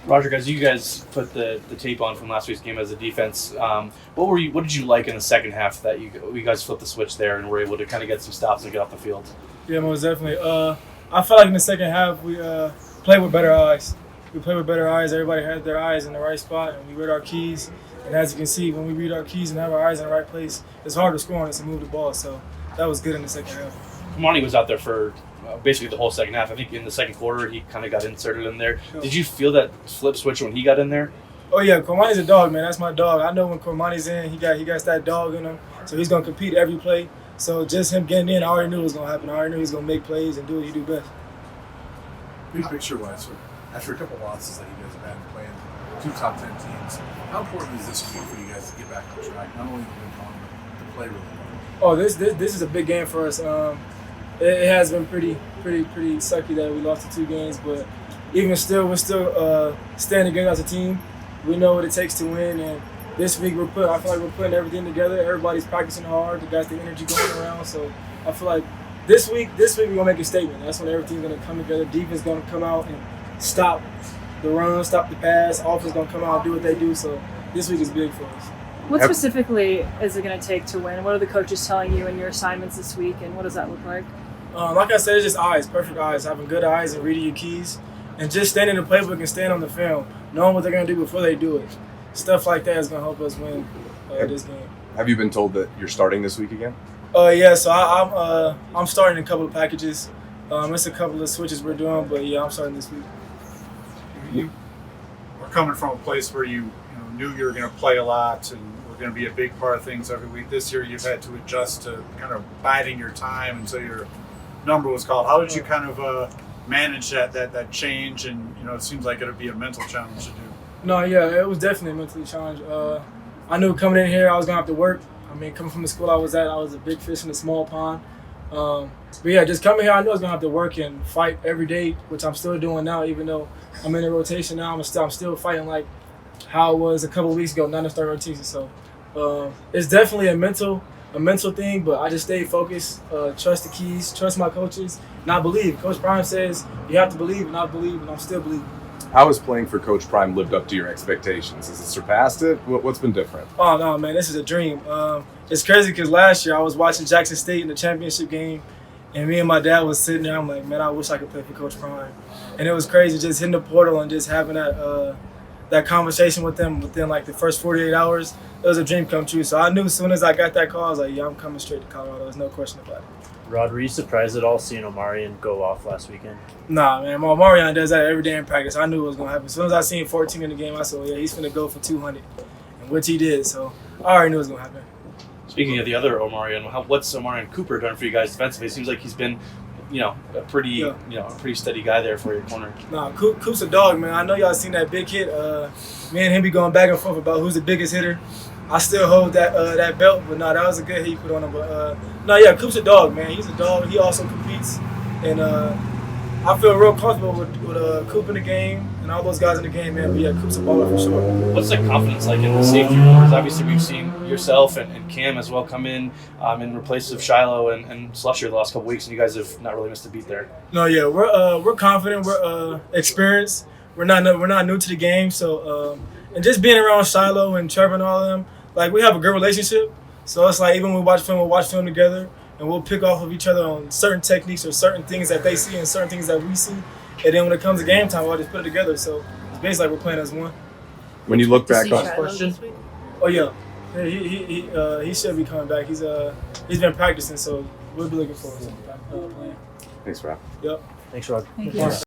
Roger, guys, you guys put the tape on from last week's game as a defense. What did you like in the second half that you guys flipped the switch there and were able to kind of get some stops and get off the field? Yeah, most definitely. I felt like in the second half we played with better eyes. We played with better eyes. Everybody had their eyes in the right spot, and we read our keys. And as you can see, when we read our keys and have our eyes in the right place, it's hard to score on us and move the ball. So that was good in the second half. Omarion was out there for basically the whole second half. I think in the second quarter he kind of got inserted in there. Sure. Did you feel that flip switch when he got in there? Oh yeah, Cormani's a dog, man. That's my dog. I know when Cormani's in, he got that dog in him. So he's gonna compete every play. So just him getting in, I already knew it was gonna happen. I already knew he was gonna make plays and do what he do best. Big picture wise, after a couple losses that you guys have had playing two top 10 teams, how important is this week for you guys to get back on track? Not only to win on, but to play really well. Oh, this is a big game for us. It has been pretty sucky that we lost the 2 games, but even still, we're still standing together as a team. We know what it takes to win, and this week I feel like we're putting everything together. Everybody's practicing hard. They got the energy going around, so I feel like this week we're gonna make a statement. That's when everything's gonna come together. Defense gonna come out and stop the run, stop the pass. Offense gonna come out and do what they do. So this week is big for us. What specifically is it going to take to win? What are the coaches telling you in your assignments this week, and what does that look like? Like I said, it's just eyes, perfect eyes, having good eyes and reading your keys, and just standing in the playbook and staying on the film, knowing what they're going to do before they do it. Stuff like that is going to help us win this game. Have you been told that you're starting this week again? Yeah, so I'm starting a couple of packages. It's a couple of switches we're doing, but yeah, I'm starting this week. You are coming from a place where you knew you were going to play a lot and were going to be a big part of things every week. This year you've had to adjust to kind of biding your time until your number was called. How did you kind of manage that change? And it seems like it would be a mental challenge to do. No, yeah, it was definitely a mentally challenge. I knew coming in here I was going to have to work. I mean, coming from the school I was at, I was a big fish in a small pond. But yeah, just coming here, I knew I was going to have to work and fight every day, which I'm still doing now, even though I'm in a rotation now. I'm still fighting like how it was a couple of weeks ago, not in start rotation. So it's definitely a mental thing, but I just stayed focused, trust the keys, trust my coaches, and I believe. Coach Prime says you have to believe, and I believe, and I'm still believing. How has playing for Coach Prime lived up to your expectations? Has it surpassed it? What's been different? Oh, no, man, this is a dream. It's crazy because last year I was watching Jackson State in the championship game, and me and my dad was sitting there. I'm like, man, I wish I could play for Coach Prime. And it was crazy just hitting the portal and just having that conversation with them within like the first 48 hours. It was a dream come true. So I knew as soon as I got that call, I was like, yeah, I'm coming straight to Colorado. There's no question about it. Rod, were you surprised at all seeing Omarion go off last weekend? Nah, man. Omarion does that every day in practice. I knew it was going to happen. As soon as I seen 14 in the game, I said, well, yeah, he's going to go for 200, and which he did. So I already knew it was going to happen. Speaking of the other Omarion, what's Omarian Cooper done for you guys defensively? It seems like he's been, a pretty steady guy there for your corner. Nah, Coop's a dog, man. I know y'all seen that big hit. Me and him be going back and forth about who's the biggest hitter. I still hold that belt, but that was a good hit he put on him. But Coop's a dog, man. He's a dog. He also competes, and I feel real comfortable with Coop in the game and all those guys in the game, man. But yeah, Coop's a baller for sure. What's the confidence like in the safety room? Because obviously we've seen yourself and Cam as well come in replace of Shiloh and Slusher the last couple weeks, and you guys have not really missed a beat there. No, yeah, we're confident. We're experienced. We're not new to the game, so and just being around Shiloh and Trevor and all of them, like we have a good relationship. So it's like even when we watch film, we'll watch film together, and we'll pick off of each other on certain techniques or certain things that they see and certain things that we see. And then when it comes to game time, we'll just put it together. So it's basically like we're playing as one. When you look back on question. Oh yeah, he should be coming back. He's been practicing, so we'll be looking forward to him playing. Thanks, Rob. Yep. Thanks, Rod. Thank you.